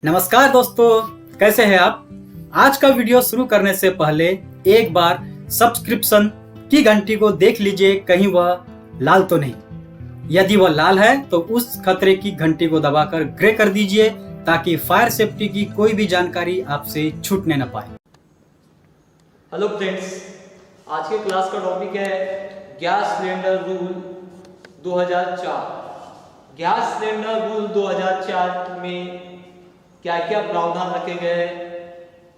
नमस्कार दोस्तों, कैसे हैं आप। आज का वीडियो शुरू करने से पहले एक बार सब्सक्रिप्शन की घंटी को देख लीजिए, कहीं वह लाल तो नहीं। यदि वह लाल है तो उस खतरे की घंटी को दबाकर ग्रे कर दीजिए ताकि फायर सेफ्टी की कोई भी जानकारी आपसे छूटने न पाए। हेलो फ्रेंड्स, आज के क्लास का टॉपिक है gas cylinder rule 2004। Gas cylinder rule 2004 में क्या क्या प्रावधान रखे गए,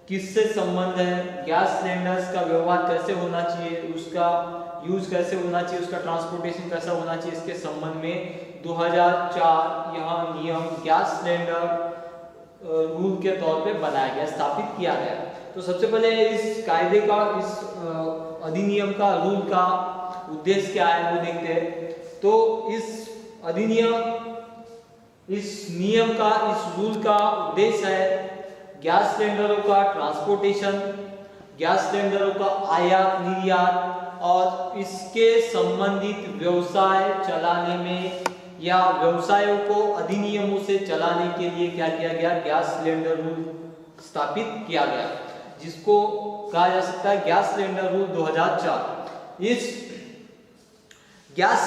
किससे संबंध है, गैस सिलेंडर्स का व्यवहार कैसे होना चाहिए, उसका यूज कैसे होना चाहिए, उसका ट्रांसपोर्टेशन कैसा होना चाहिए, इसके संबंध में 2004 यह नियम गैस सिलेंडर रूल के तौर पे बनाया गया, स्थापित किया गया। तो सबसे पहले इस कायदे का, इस अधिनियम का, रूल का उद्देश्य क्या है वो देखते हैं। तो इस अधिनियम, इस नियम का, इस रूल का उद्देश्य है गैस सिलेंडरों का ट्रांसपोर्टेशन, गैस सिलेंडरों का आयात निर्यात और इसके संबंधित व्यवसाय चलाने में या व्यवसायों को अधिनियमों से चलाने के लिए क्या किया गया, गैस सिलेंडर रूल स्थापित किया गया, जिसको कहा जा सकता है गैस सिलेंडर रूल 2004। इस गैस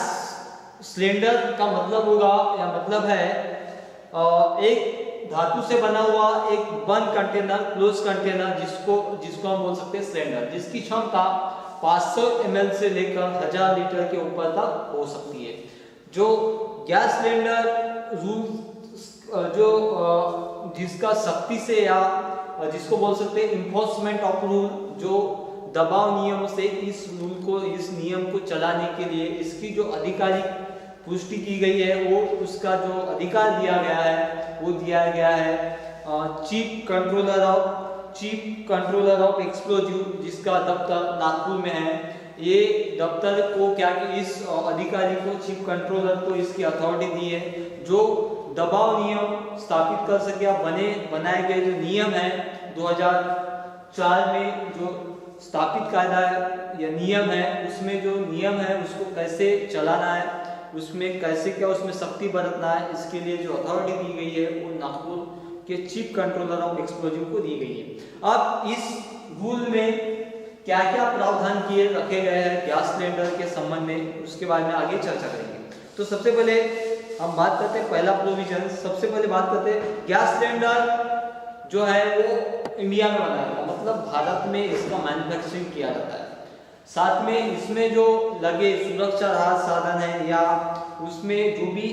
सिलेंडर का मतलब होगा या मतलब है एक धातु से बना हुआ एक बंद कंटेनर, क्लोज कंटेनर, जिसको हम बोल सकते हैं सिलेंडर, जिसकी क्षमता 500 ml से लेकर 1000 लीटर के ऊपर तक हो सकती है। जो गैस सिलेंडर रूल जो जिसका सख्ती से या जिसको बोल सकते हैं इन्फोर्समेंट ऑफ रूल, जो दबाव नियम से इस रूल को, इस नियम को चलाने के लिए इसकी जो आधिकारिक पुष्टि की गई है, वो उसका जो अधिकार दिया गया है वो दिया गया है चीफ कंट्रोलर ऑफ एक्सप्लोजिव, जिसका दफ्तर नागपुर में है। ये दफ्तर को क्या कि इस अधिकारी को, चीफ कंट्रोलर को इसकी अथॉरिटी दी है जो दबाव नियम स्थापित कर सके। बनाए गए जो नियम है 2004 में जो स्थापित कायदा है या नियम है, उसमें जो नियम है उसको कैसे चलाना है, उसमें कैसे क्या उसमें सख्ती बरतना है, इसके लिए जो अथॉरिटी दी गई है वो नागपुर के चीफ कंट्रोलर ऑफ एक्सप्लोजिव को दी गई है। अब इस रूल में क्या क्या प्रावधान किए रखे गए हैं गैस सिलेंडर के संबंध में, उसके बारे में आगे चर्चा करेंगे। तो सबसे पहले हम बात करते हैं पहला प्रोविजन। सबसे पहले बात करते हैं गैस सिलेंडर जो है वो इंडिया में बनाया गया, मतलब भारत में इसका मैन्युफैक्चरिंग किया जाता है। साथ में इसमें जो लगे सुरक्षा राहत साधन है या उसमें जो भी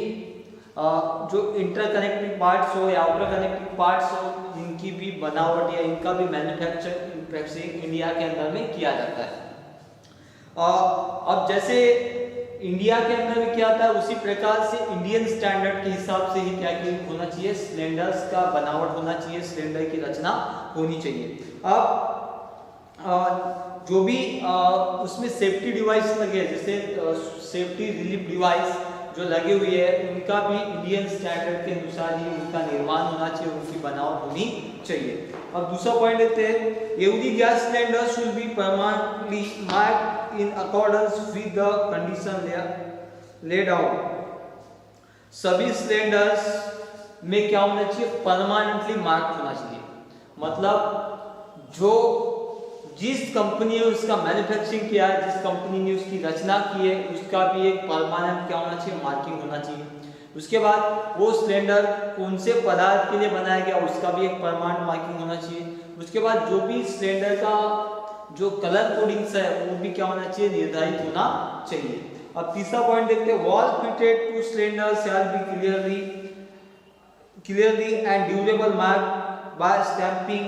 जो इंटरकनेक्टिंग पार्ट्स हो या आउटर कनेक्टिंग पार्ट्स हो, इनकी भी बनावट या इनका भी मैन्युफैक्चरिंग इंडिया के अंदर में किया जाता है। अब जैसे इंडिया के अंदर में क्या आता है, उसी प्रकार से इंडियन स्टैंडर्ड के हिसाब से ही क्या होना चाहिए, सिलेंडर्स का बनावट होना चाहिए, सिलेंडर की रचना होनी चाहिए। अब जो भी उसमें सेफ्टी डिवाइस लगे, जैसे सेफ्टी रिलीफ डिवाइस जो लगे हुए हैं, उनका भी इंडियन स्टैंडर्ड के अनुसार ही उनका निर्माण होना चाहिए, उनकी बनावट होनी चाहिए। अब दूसरा पॉइंट देखते हैं, every gas cylinder should be permanently marked in accordance with the condition laid out. सभी सिलेंडर्स में क्या होना चाहिए, परमानेंटली मार्क्ड होना चाहिए, मतलब जो जिस कंपनी ने उसका मैन्युफैक्चरिंग किया है, जिस कंपनी ने उसकी रचना की है, उसका भी एक परमानेंट क्या होना चाहिए, मार्किंग होना चाहिए। उसके बाद वो सिलेंडर कौन से पदार्थ के लिए बनाया गया, उसका भी एक परमानेंट मार्किंग होना चाहिए। उसके बाद जो भी सिलेंडर का जो कलर कोडिंग्स है वो भी क्या होना चाहिए, निर्धारित होना चाहिए। अब तीसरा पॉइंट देखते हैं, wall fitted to cylinder shall be clearly and durable mark by stamping,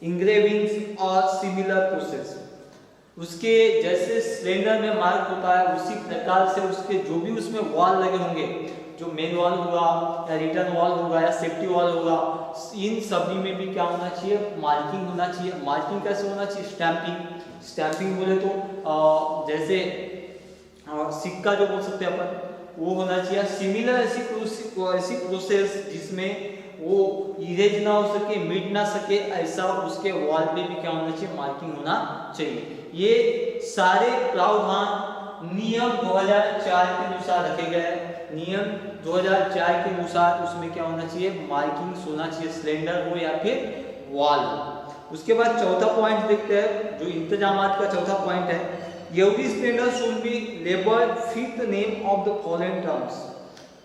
engravings और सिमिलर प्रोसेस। उसके जैसे सिलेंडर में मार्क होता है उसी प्रकार से उसके जो भी उसमें वॉल लगे होंगे, जो मेन वॉल होगा या रिटर्न वॉल होगा या सेफ्टी वॉल होगा, इन सभी में भी क्या होना चाहिए, मार्किंग होना चाहिए। मार्किंग कैसे होना चाहिए, स्टैंपिंग बोले तो जैसे सिक्का जो बोल सकते हैं अपन, वो होना चाहिए। सिमिलर ऐसी प्रोसेस जिसमें वो इरेज ना हो सके, मिट ना सके, ऐसा उसके वॉल पे भी क्या होना चाहिए, मार्किंग होना चाहिए। ये सारे प्रावधान नियम 2004 के अनुसार रखे गए हैं। नियम 2004 के अनुसार उसमें क्या होना चाहिए, मार्किंग होना चाहिए, सिलेंडर हो या फिर वॉल। उसके बाद चौथा पॉइंट देखते हैं, जो इंतजामात का चौथा पॉइंट है, every cylinder should be labelled with the name of the following terms.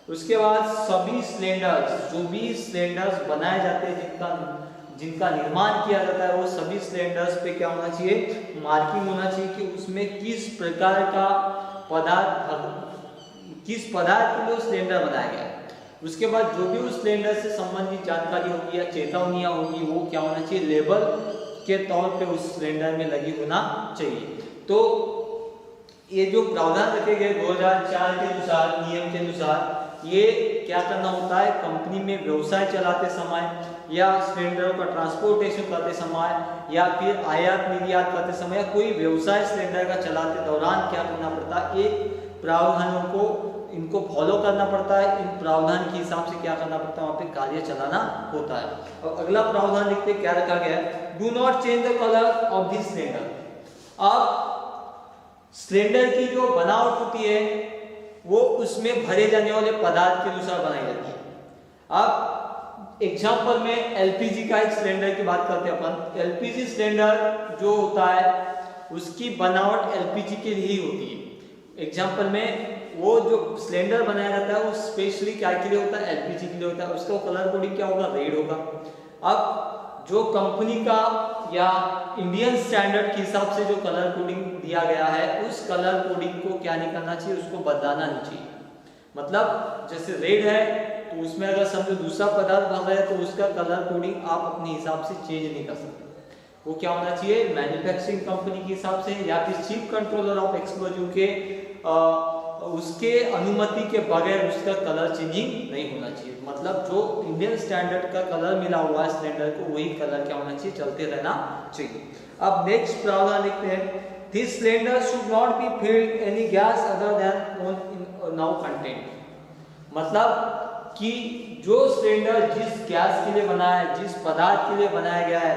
उसके बाद सभी सिलेंडर्स, जो भी सिलेंडर्स बनाए जाते हैं, जिनका निर्माण किया जाता है, वो सभी सिलेंडर्स पे क्या होना चाहिए, मार्किंग होना चाहिए कि उसमें किस प्रकार का किस पदार्थ के लिए सिलेंडर बनाया गया है। उसके बाद जो भी उस सिलेंडर से संबंधित जानकारी होगी या चेतावनियां होगी, वो क्या होना चाहिए, लेबल के तौर पे उस सिलेंडर में लगी होना चाहिए। तो ये जो प्रावधान रखे गए 2004 के अनुसार, नियम के अनुसार, ये क्या करना होता है, कंपनी में व्यवसाय चलाते समय या सिलेंडरों का ट्रांसपोर्टेशन करते समय या फिर आयात निर्यात करते समय या कोई व्यवसाय सिलेंडर का चलाते दौरान क्या करना पड़ता है, एक प्रावधानों को इनको फॉलो करना पड़ता है। इन प्रावधान के हिसाब से क्या करना पड़ता है, वहाँ पे कार्य चलाना होता है। और अगला प्रावधान देखते क्या रखा गया है, do not change the colour of this cylinder. अब सिलेंडर की जो बनावट होती है वो उसमें भरे जाने वाले पदार्थ के अनुसार बनाई जाती है। अब एग्जाम्पल में एलपीजी का एक सिलेंडर की बात करते हैं अपन। एलपीजी सिलेंडर जो होता है उसकी बनावट एलपीजी के लिए ही होती है। एग्जाम्पल में वो जो सिलेंडर बनाया जाता है वो स्पेशली क्या के लिए होता है, एलपीजी के लिए होता है। उसका कलर कोडिंग क्या होगा, रेड होगा। अब जो कंपनी का या इंडियन स्टैंडर्ड के हिसाब से जो कलर कोडिंग दिया गया है, उस कलर कोडिंग को क्या नहीं करना चाहिए, उसको बदलाना नहीं चाहिए। मतलब जैसे रेड है तो उसमें अगर समझो दूसरा पदार्थ भर रहा है तो उसका कलर कोडिंग आप अपने हिसाब से चेंज नहीं कर सकते। वो क्या होना चाहिए, मैन्युफैक्चरिंग कंपनी के हिसाब से या फिर चीफ कंट्रोलर ऑफ एक्सप्लोजिव के उसके अनुमति के बगैर उसका कलर चेंजिंग नहीं होना चाहिए। मतलब जो इंडियन स्टैंडर्ड का कलर मिला हुआ है सिलेंडर को, वही कलर क्या होना चाहिए, चलते रहना चाहिए। अब नेक्स्ट प्रावधान लिखते हैं, this cylinder should not be filled any gas other than on in now content. मतलब कि जो सिलेंडर जिस गैस के लिए बनाया है, जिस पदार्थ के लिए बनाया गया है,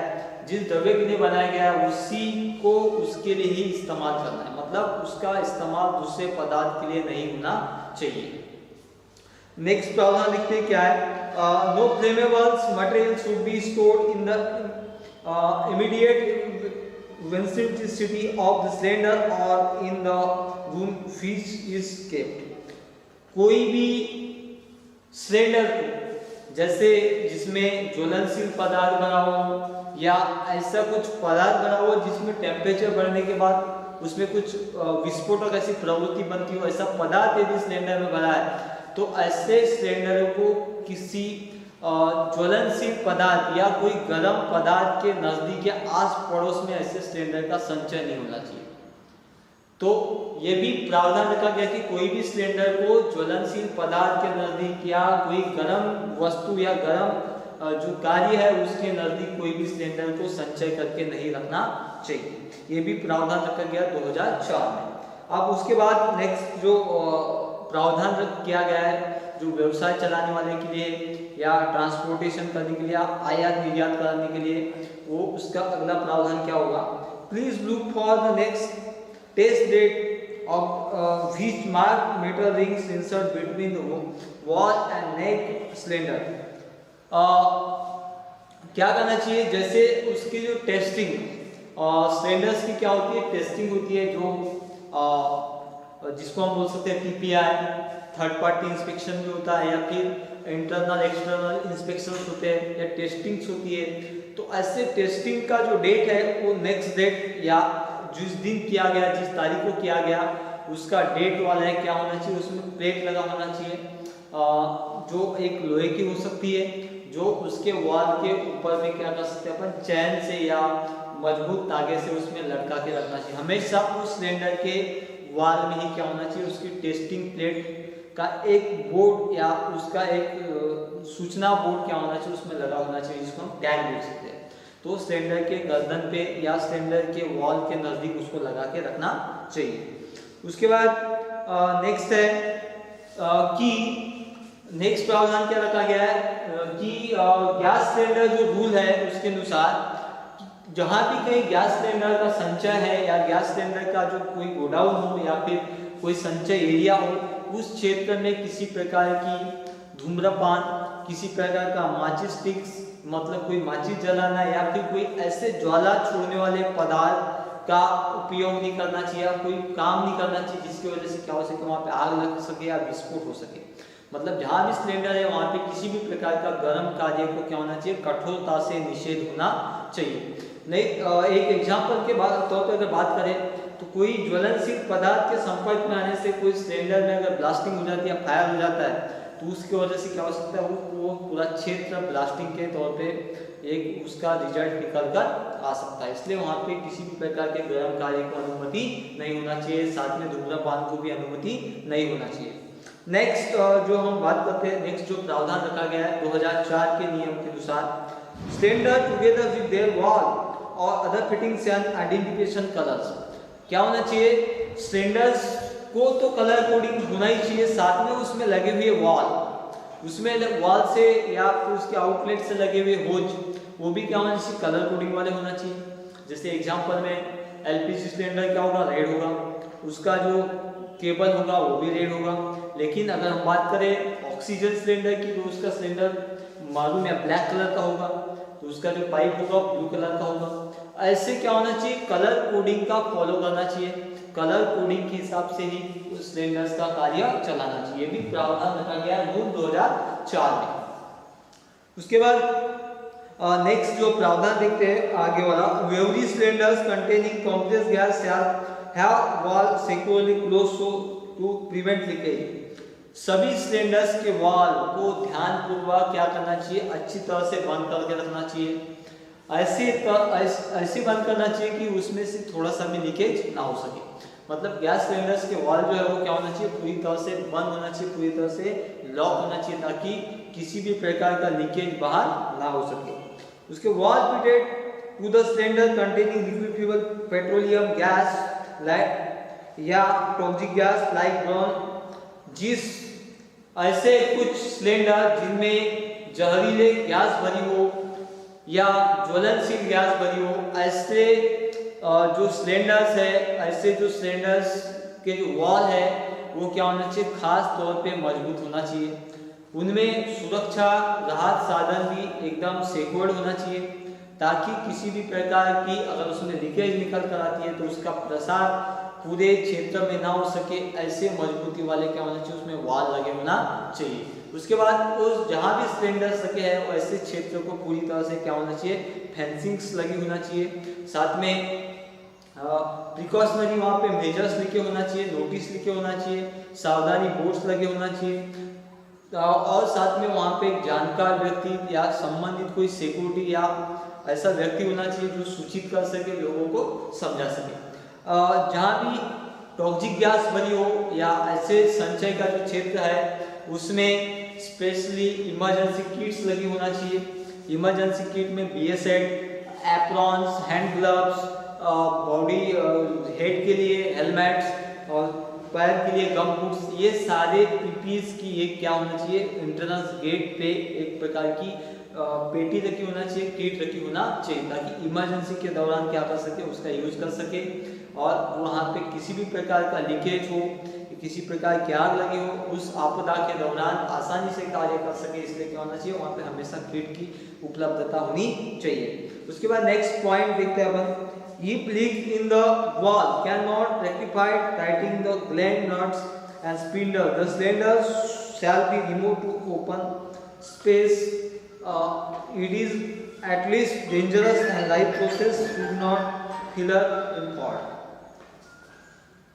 जिस द्रव्य के लिए बनाया गया है, उसी को उसके लिए ही इस्तेमाल करना है। मतलब उसका इस्तेमाल दूसरे पदार्थ के लिए नहीं होना चाहिए। नेक्स्ट प्रावधान लिखते हैं क्या है, no flammables material should be stored in the immediate vicinity of the cylinder और in the room which is kept. कोई भी सिलेंडर को, जैसे जिसमें ज्वलनशील पदार्थ बना हो या ऐसा कुछ पदार्थ बना हो जिसमें टेम्परेचर बढ़ने के बाद उसमें कुछ विस्फोटक ऐसी प्रवृत्ति बनती हो, ऐसा पदार्थ यदि सिलेंडर में बना है, तो ऐसे सिलेंडर को किसी ज्वलनशील पदार्थ या कोई गर्म पदार्थ के नजदीक या आस पड़ोस में ऐसे सिलेंडर का संचय नहीं होना चाहिए। तो ये भी प्रावधान रखा गया कि कोई भी सिलेंडर को ज्वलनशील पदार्थ के नजदीक या कोई गर्म वस्तु या गर्म जो कार्य है उसके नजदीक कोई भी सिलेंडर को संचय करके नहीं रखना चाहिए। ये भी प्रावधान रखा गया 2004 में। अब उसके बाद नेक्स्ट जो प्रावधान किया गया है, जो व्यवसाय चलाने वाले के लिए या ट्रांसपोर्टेशन करने के लिए या आयात निर्यात करने के लिए, वो उसका अगला प्रावधान क्या होगा, please look for the next test date of which mark metal rings insert between the wall and neck cylinder. क्या करना चाहिए, जैसे उसकी जो टेस्टिंग सिलेंडर्स की क्या होती है, टेस्टिंग होती है, जो जिसको हम बोल सकते हैं पीपीआई, थर्ड पार्टी इंस्पेक्शन भी होता है या फिर इंटरनल एक्सटर्नल इंस्पेक्शन होते हैं या टेस्टिंग्स होती है। तो ऐसे टेस्टिंग का जो डेट है वो नेक्स्ट डेट या जिस दिन किया गया, जिस तारीख को किया गया उसका डेट वाला है क्या होना चाहिए, उसमें प्लेट लगा होना चाहिए, जो एक लोहे की हो सकती है, जो उसके वॉल के ऊपर में क्या कर सकते हैं अपन, चैन से या मजबूत धागे से उसमें लटका के रखना चाहिए। हमेशा उस सिलेंडर के वॉल में ही क्या होना चाहिए, उसकी टेस्टिंग प्लेट का एक बोर्ड या उसका एक सूचना बोर्ड क्या होना चाहिए, उसमें लगा होना चाहिए, जिसको हम टैग बोल सकते हैं। तो सिलेंडर के गर्दन पे या सिलेंडर के वॉल के नजदीक उसको लगा के रखना चाहिए। उसके बाद नेक्स्ट है कि नेक्स्ट प्रावधान क्या रखा गया है कि गैस सिलेंडर जो रूल है उसके अनुसार जहां भी कहीं गैस सिलेंडर का संचय है या गैस सिलेंडर का जो कोई गोडाउन हो या फिर कोई संचय एरिया हो, उस क्षेत्र में किसी प्रकार की धूम्रपान, किसी प्रकार का माचिस स्टिक्स मतलब कोई माचिस जलाना या फिर कोई ऐसे ज्वाला छोड़ने वाले पदार्थ का उपयोग नहीं करना चाहिए या कोई काम नहीं करना चाहिए जिसकी वजह से क्या हो सके वहाँ पे आग लग सके या विस्फोट हो सके। मतलब जहाँ भी सिलेंडर है वहाँ पे किसी भी प्रकार का गर्म कार्य को क्या होना चाहिए, कठोरता से निषेध होना चाहिए। नहीं एक एग्जाम्पल के तौर पर अगर बात करें तो कोई ज्वलनशील पदार्थ के संपर्क में आने से कोई सिलेंडर में अगर ब्लास्टिंग हो जाती है या फायर हो जाता है तो उसकी वजह से क्या हो सकता है, वो पूरा क्षेत्र ब्लास्टिंग के तौर पे एक उसका रिजल्ट निकल कर आ सकता है। इसलिए वहाँ पे किसी भी प्रकार के गर्म कार्य को अनुमति नहीं होना चाहिए, साथ में धूम्रपान को भी अनुमति नहीं होना चाहिए। नेक्स्ट जो हम बात करते हैं, नेक्स्ट जो प्रावधान रखा गया है 2004 के नियम के अनुसार, cylinder together with their wall और other fittings and identification colours, क्या होना चाहिए, सिलेंडर्स को तो कलर कोडिंग होना ही चाहिए, साथ में उसमें लगे हुए वॉल, उसमें वॉल से या फिर उसके आउटलेट से लगे हुए होज वो भी क्या होना चाहिए, कलर कोडिंग वाले होना चाहिए। जैसे एग्जांपल में एलपीजी सिलेंडर क्या होगा, रेड होगा, उसका जो केबल होगा वो भी रेड होगा। लेकिन अगर हम बात करें ऑक्सीजन सिलेंडर की तो उसका सिलेंडर मालूम या ब्लैक कलर का होगा, तो उसका जो पाइप होगा ब्लू कलर का होगा। ऐसे क्या होना चाहिए, कलर कोडिंग का फॉलो करना चाहिए, कलर कोडिंग के हिसाब से ही उस सिलेंडर्स का कार्य चलाना चाहिए, भी प्रावधान रखा गया रूल 2004 में। उसके बाद नेक्स्ट जो प्रावधान देखते हैं आगे वाला, every cylinders containing complex gas have valve securely close so to prevent leakage. सभी सिलेंडर्स के वॉल को ध्यानपूर्वक क्या करना चाहिए, अच्छी तरह से बंद करके रखना चाहिए, ऐसे बंद करना चाहिए कि उसमें से थोड़ा सा भी लीकेज ना हो सके। मतलब गैस सिलेंडर्स के वॉल जो है वो क्या होना चाहिए, पूरी तरह से बंद होना चाहिए, पूरी तरह से लॉक होना चाहिए ताकि किसी भी प्रकार का लीकेज बाहर ना हो सके। उसके wall fitted to the cylinder containing liquid fuel, petroleum gas like या टॉक्सिक गैस लाइक ब्रोन, जिस ऐसे कुछ सिलेंडर जिनमें जहरीले गैस भरी हो या ज्वलनशील गैस भरी हो, ऐसे जो सिलेंडर्स है, ऐसे जो सिलेंडर्स के जो वॉल है वो क्या होना चाहिए, खास तौर पे मजबूत होना चाहिए, उनमें सुरक्षा राहत साधन भी एकदम सिक्योर्ड होना चाहिए ताकि किसी भी प्रकार की अगर उसमें लीकेज निकल कर आती है तो उसका प्रसार पूरे क्षेत्र में ना हो सके। ऐसे मजबूती वाले क्या होना चाहिए, उसमें वॉल लगे होना चाहिए। उसके बाद उस जहाँ भी सिलेंडर्स लगे हैं ऐसे क्षेत्र को पूरी तरह से क्या होना चाहिए, फेंसिंग्स लगी होना चाहिए, साथ में प्रिकॉशनरी वहाँ पे मेजर्स लिखे होना चाहिए, नोटिस लिखे होना चाहिए, सावधानी बोर्ड्स लगे होना चाहिए, और साथ में वहाँ पे एक जानकार व्यक्ति या संबंधित कोई सिक्योरिटी या ऐसा व्यक्ति होना चाहिए जो सूचित कर सके, लोगों को समझा सके। जहाँ भी टॉक्सिक गैस भरी हो या ऐसे संचय का जो क्षेत्र है उसमें स्पेशली इमरजेंसी किट्स लगी होना चाहिए। इमरजेंसी किट में BSET, aprons, hand gloves, body head के लिए हेलमेट्स और पैर के लिए गम बूट्स, ये सारे PPEs की एक क्या होना चाहिए, एंट्रेंस गेट पे एक प्रकार की पेटी रखी होना चाहिए, किट रखी होना चाहिए ताकि इमरजेंसी के दौरान क्या कर सके, उसका यूज कर सके और वहाँ पे किसी भी प्रकार का लीकेज हो, किसी प्रकार की आग लगी हो, उस आपदा के दौरान आसानी से कार्य कर सके। इसलिए क्या होना चाहिए, वहाँ पे हमेशा किट की उपलब्धता होनी चाहिए। उसके बाद नेक्स्ट पॉइंट देखते हैं अपन, If leaks in the wall cannot rectified, tightening the gland nuts and spindle, the cylinders shall be removed to open space. It is at least dangerous and life process should not hinder import.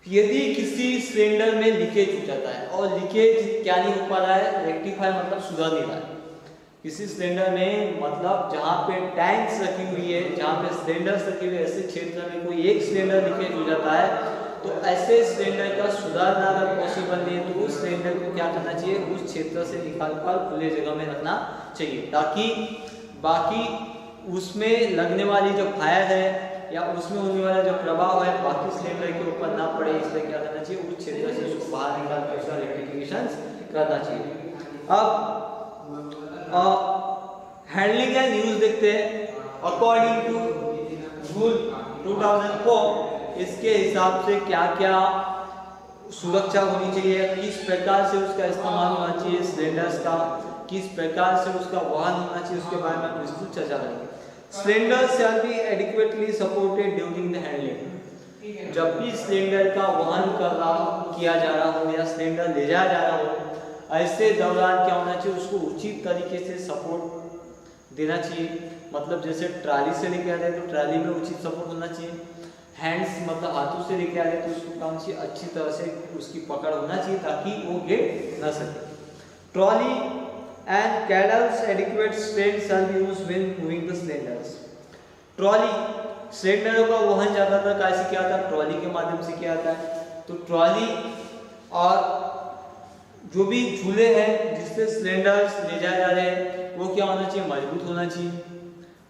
यदि किसी cylinder में leakage हो जाता है और leakage क्या नहीं हो पा रहा है, रेक्टिफाई मतलब सुधर नहीं रहा है, किसी सिलेंडर में मतलब जहाँ पे टैंक्स रखी हुई है, जहाँ पे सिलेंडर्स रखे हुए, ऐसे क्षेत्र में कोई एक सिलेंडर लीकेज हो जाता है तो ऐसे सिलेंडर का सुधारना अगर पॉसिबल नहीं है तो उस सिलेंडर को क्या करना चाहिए, उस क्षेत्र से निकाल कर खुले जगह में रखना चाहिए ताकि बाकी उसमें लगने वाली जो फायर है या उसमें होने वाला जो प्रभाव है बाकी सिलेंडर के ऊपर ना पड़े। इसलिए क्या करना चाहिए, उस क्षेत्र से उसको बाहर निकाल कर उसका रेक्टिफिकेशन करना चाहिए। अब हैंडलिंग एंड यूज देखते हैं। अकॉर्डिंग टू रूल 2004 इसके हिसाब से क्या क्या सुरक्षा होनी चाहिए, किस प्रकार से उसका इस्तेमाल होना चाहिए सिलेंडर्स का, किस प्रकार से उसका वहन होना चाहिए, उसके बारे में हम विस्तृत चर्चा करेंगे। Cylinder shall B adequately supported during the handling. जब भी सिलेंडर का वहन किया जा रहा हो या सिलेंडर ले जाया जा रहा हो, ऐसे दौरान क्या होना चाहिए, उसको उचित तरीके से सपोर्ट देना चाहिए। मतलब जैसे ट्राली से लेके आ रहे हैं तो ट्राली में उचित सपोर्ट होना चाहिए, हैंड्स मतलब हाथों से लेके आ रहे हैं तो उसको काम चाहिए अच्छी तरह से उसकी पकड़ होना चाहिए ताकि वो गिर ना सके। Trolley and cradles adequate strength shall be used when moving the cylinders. Trolley सिलेंडरों का वहन ज्यादातर कैसे किया जाता है, ट्रॉली के माध्यम से किया जाता है। तो ट्रॉली और जो भी झूले हैं जिससे सिलेंडर्स ले जाए जा रहे हैं वो क्या होना चाहिए, मजबूत होना चाहिए।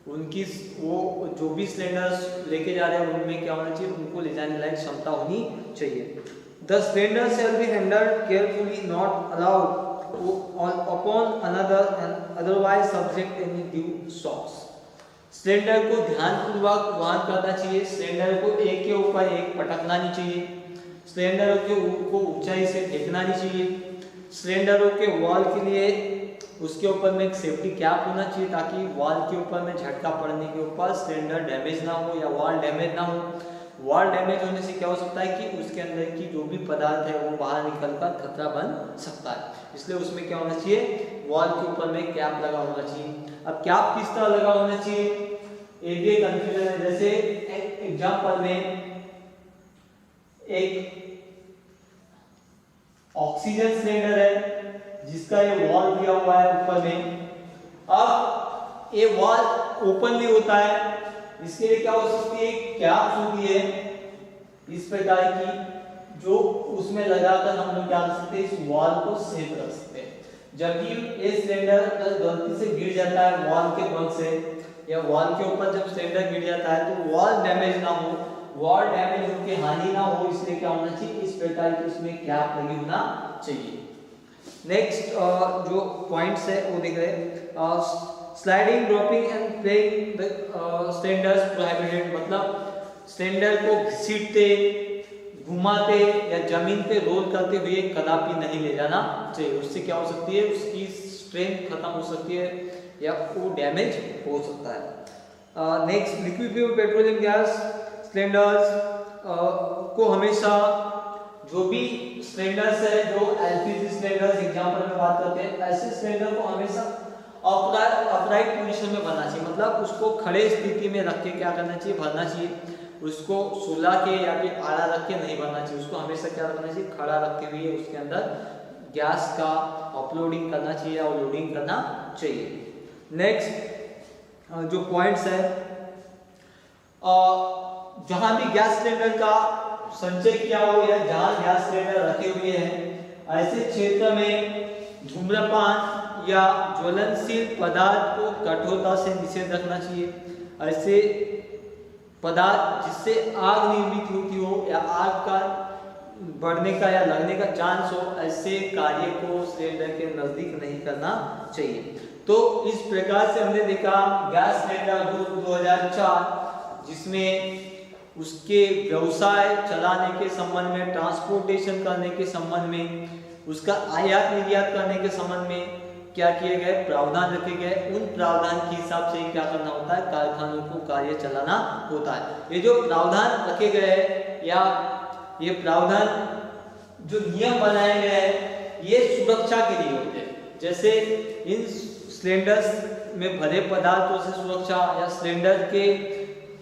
उनकी वो जो भी सिलेंडर्स लेके जा रहे हैं उनमें क्या होना चाहिए, उनको ले जाने लायक क्षमता होनी चाहिए। The cylinder shall be handled carefully, not allowed upon another and otherwise subject any due shocks. Cylinder को ध्यानपूर्वक वहन करना चाहिए, सिलेंडर को एक के ऊपर एक पटकना नहीं चाहिए, सिलेंडर को ऊंचाई से फेंकना नहीं चाहिए। सिलेंडरों के वॉल के लिए उसके ऊपर में एक सेफ्टी कैप होना चाहिए ताकि वॉल के ऊपर में झटका पड़ने के ऊपर सिलेंडर डैमेज ना हो या वॉल डैमेज ना हो। वॉल डैमेज होने से क्या हो सकता है कि उसके अंदर की जो भी पदार्थ है वो बाहर निकलकर खतरा बन सकता है, इसलिए उसमें क्या होना चाहिए, वॉल के ऊपर में कैप लगा होना चाहिए। अब कैप किस तरह लगा होना चाहिए, एक ये कंफ्यूजन है। जैसे एग्जांपल में एक ऑक्सीजन सिलेंडर है जिसका ये वॉल दिया हुआ है ऊपर में, अब ये वॉल ओपनली होता है, इसके लिए क्या हो सकती है, कैप्स होती है इस प्रकार की जो उसमें लगाकर हम लोग क्या कर सकते हैं, इस वॉल को सेफ रख सकते हैं। जबकि ये सिलेंडर अगर गलती से गिर जाता है वॉल के बल से या वॉल के ऊपर जब सिलेंडर गिर जाता है तो वॉल डैमेज ना हो, वॉल डैमेज होकर हानि ना हो, इसलिए क्या होना चाहिए, इस प्रकार की उसमें कैप लगी होना चाहिए। नेक्स्ट जो पॉइंट्स है वो देख रहे हैं, sliding, dropping and playing the cylinders prohibited. मतलब सिलेंडर को घसीटते, घुमाते या जमीन पे रोल करते हुए कदापि नहीं ले जाना चाहिए, उससे क्या हो सकती है, उसकी स्ट्रेंथ खत्म हो सकती है या वो डैमेज हो सकता है। Next, liquid petroleum gas cylinders को हमेशा जो भी सिलेंडर्स है, जो एलपीजी सिलेंडर्स एग्जांपल में बात करते हैं, ऐसे सिलेंडर को हमेशा अपराइट पोजीशन में भरना चाहिए। मतलब उसको खड़े स्थिति में रख के क्या करना चाहिए, भरना चाहिए, उसको सुला के या फिर आड़ा रख के नहीं भरना चाहिए, उसको हमेशा क्या रखना चाहिए, खड़ा रखते हुए उसके अंदर गैस का अपलोडिंग करना चाहिए या लोडिंग करना चाहिए। नेक्स्ट जो पॉइंट्स है, जहां भी गैस सिलेंडर का संचय किया हो या जहां गैस सिलेंडर रखे हुए हैं ऐसे क्षेत्र में धूम्रपान या ज्वलनशील पदार्थ को कठोरता से निषेध रखना चाहिए। ऐसे पदार्थ जिससे आग निर्मित होती हो या आग का बढ़ने का या लगने का चांस हो, ऐसे कार्य को सिलेंडर के नजदीक नहीं करना चाहिए। तो इस प्रकार से हमने देखा गैस सिलेंडर 2004 जिसमें उसके व्यवसाय चलाने के संबंध में, ट्रांसपोर्टेशन करने के संबंध में, उसका आयात निर्यात करने के संबंध में क्या किए गए, प्रावधान रखे गए। उन प्रावधान के हिसाब से क्या करना होता है, कारखानों को कार्य चलाना होता है। ये जो प्रावधान रखे गए या ये प्रावधान जो नियम बनाए गए हैं ये सुरक्षा के लिए होते हैं। जैसे इन सिलेंडर्स में भरे पदार्थों से सुरक्षा या सिलेंडर के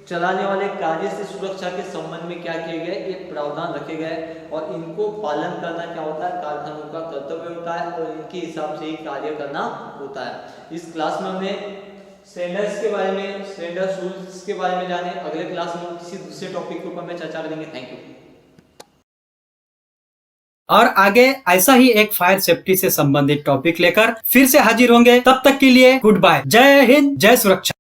चलाने वाले कार्य से सुरक्षा के संबंध में क्या किए गए, ये प्रावधान रखे गए और इनको पालन करना क्या होता है, कारखानों का कर्तव्य होता है और इनके हिसाब से ही कार्य करना होता है। इस क्लास में हमने सिलेंडर्स के बारे में, सिलेंडर रूल्स के बारे में जाने। अगले क्लास में किसी दूसरे टॉपिक के ऊपर में चर्चा करेंगे। Thank you. और आगे ऐसा ही एक फायर सेफ्टी से संबंधित टॉपिक लेकर फिर से हाजिर होंगे। तब तक के लिए गुड बाय। जय हिंद, जय सुरक्षा।